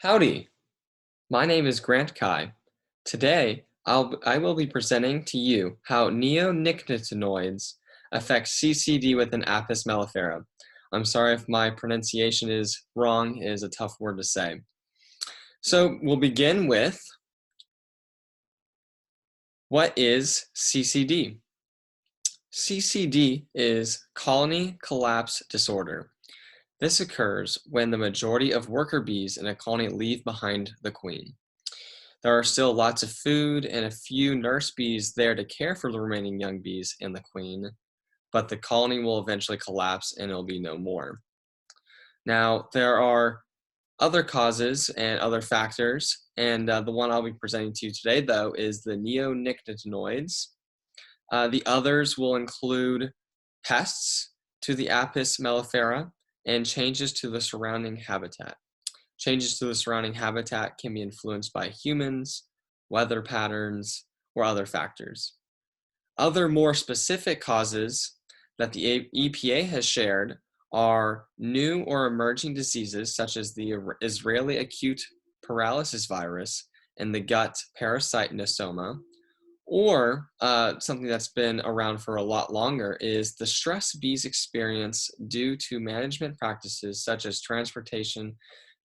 Howdy, my name is Grant Kai. Today, I will be presenting to you how neonicotinoids affect CCD within Apis mellifera. I'm sorry if my pronunciation is wrong, it is a tough word to say. So we'll begin with, what is CCD? CCD is colony collapse disorder. This occurs when the majority of worker bees in a colony leave behind the queen. There are still lots of food and a few nurse bees there to care for the remaining young bees and the queen, but the colony will eventually collapse and it'll be no more. Now, there are other causes and other factors, and the one I'll be presenting to you today, though, is the neonicotinoids. The others will include pests to the Apis mellifera and changes to the surrounding habitat. Changes to the surrounding habitat can be influenced by humans, weather patterns, or other factors. Other more specific causes that the EPA has shared are new or emerging diseases such as the Israeli acute paralysis virus and the gut parasite nosoma, or something that's been around for a lot longer is the stress bees experience due to management practices such as transportation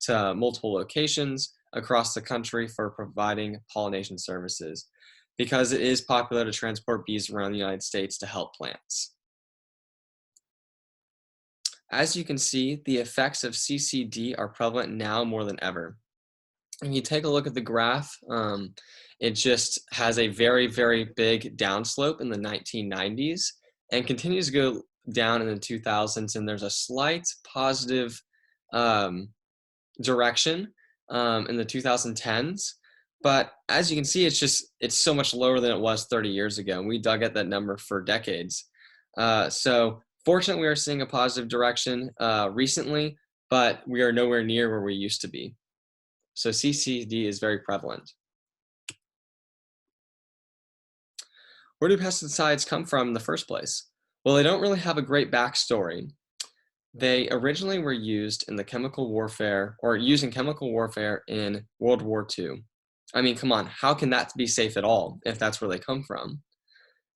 to multiple locations across the country for providing pollination services, because it is popular to transport bees around the United States to help plants. As you can see, the effects of CCD are prevalent now more than ever. If you take a look at the graph, it just has a very, very big downslope in the 1990s and continues to go down in the 2000s, and there's a slight positive direction in the 2010s. But as you can see, it's so much lower than it was 30 years ago, and we dug at that number for decades. So fortunately, we are seeing a positive direction recently, but we are nowhere near where we used to be. So CCD is very prevalent. Where do pesticides come from in the first place? Well, they don't really have a great backstory. They originally were used in the chemical warfare, or using chemical warfare in World War II. I mean, come on, how can that be safe at all if that's where they come from?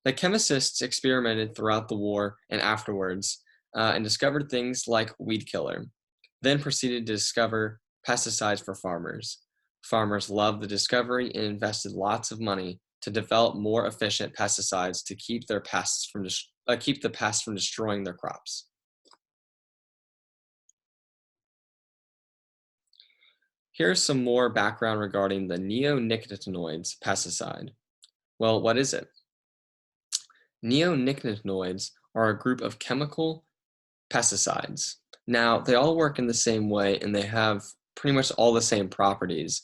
The chemists experimented throughout the war and afterwards and discovered things like weed killer, then proceeded to discover pesticides for farmers. Farmers loved the discovery and invested lots of money to develop more efficient pesticides to keep the pests from destroying their crops. Here's some more background regarding the neonicotinoids pesticide. Well, what is it? Neonicotinoids are a group of chemical pesticides. Now, they all work in the same way and they have pretty much all the same properties.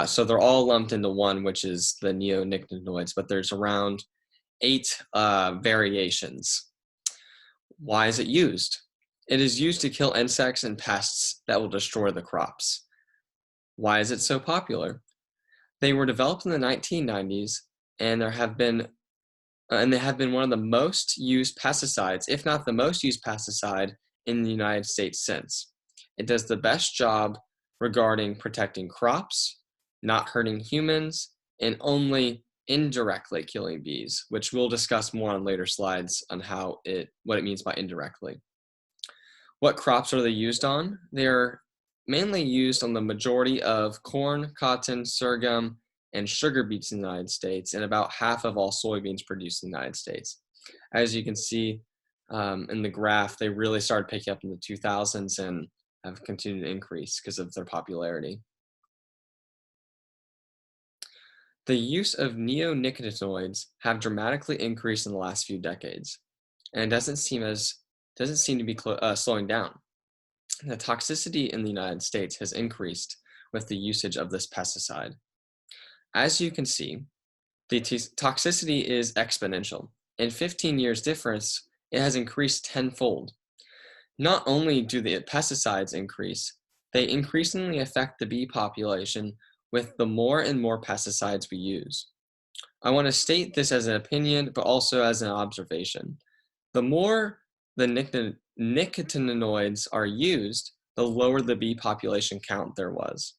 So they're all lumped into one, which is the neonicotinoids, but there's around 8 variations. Why is it used? It is used to kill insects and pests that will destroy the crops. Why is it so popular? They were developed in the 1990s, and they have been one of the most used pesticides, if not the most used pesticide, in the United States since. It does the best job regarding protecting crops, not hurting humans, and only indirectly killing bees, which we'll discuss more on later slides on what it means by indirectly. What crops are they used on? They're mainly used on the majority of corn, cotton, sorghum, and sugar beets in the United States, and about half of all soybeans produced in the United States. As you can see in the graph, they really started picking up in the 2000s and have continued to increase because of their popularity. The use of neonicotinoids have dramatically increased in the last few decades, and it doesn't seem to be slowing down. The toxicity in the United States has increased with the usage of this pesticide. As you can see, the toxicity is exponential. In 15 years difference, it has increased tenfold. Not only do the pesticides increase, they increasingly affect the bee population with the more and more pesticides we use. I want to state this as an opinion, but also as an observation. The more the nicotinoids are used, the lower the bee population count there was.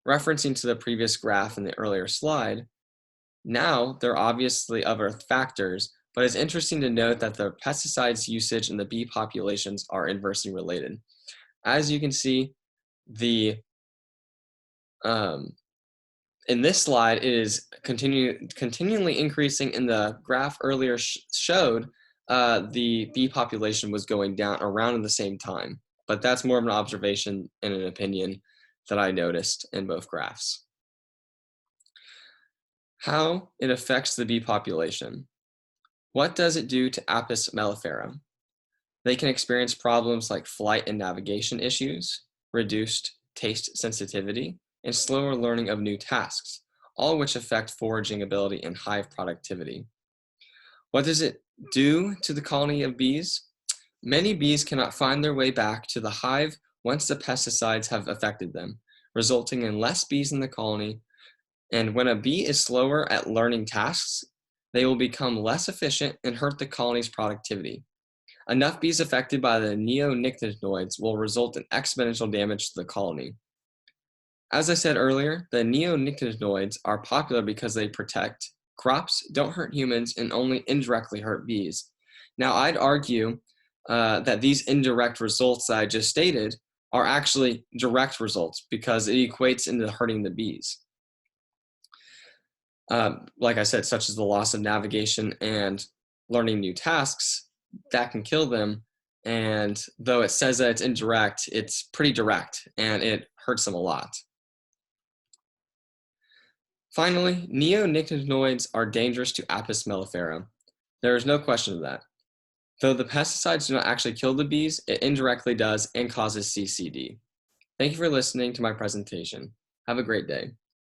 Referencing to the previous graph in the earlier slide, now there are obviously other factors, but it's interesting to note that the pesticides usage and the bee populations are inversely related. As you can see, the um, in this slide, it is continually increasing. In the graph earlier showed the bee population was going down around in the same time, but that's more of an observation and an opinion that I noticed in both graphs. How it affects the bee population. What does it do to Apis mellifera? They can experience problems like flight and navigation issues, reduced taste sensitivity, and slower learning of new tasks, all which affect foraging ability and hive productivity. What does it do to the colony of bees? Many bees cannot find their way back to the hive once the pesticides have affected them, resulting in less bees in the colony. And when a bee is slower at learning tasks, they will become less efficient and hurt the colony's productivity. Enough bees affected by the neonicotinoids will result in exponential damage to the colony. As I said earlier, the neonicotinoids are popular because they protect crops, don't hurt humans, and only indirectly hurt bees. Now, I'd argue that these indirect results that I just stated are actually direct results because it equates into hurting the bees. Like I said, such as the loss of navigation and learning new tasks, that can kill them. And though it says that it's indirect, it's pretty direct and it hurts them a lot. Finally, neonicotinoids are dangerous to Apis mellifera. There is no question of that. Though the pesticides do not actually kill the bees, it indirectly does and causes CCD. Thank you for listening to my presentation. Have a great day.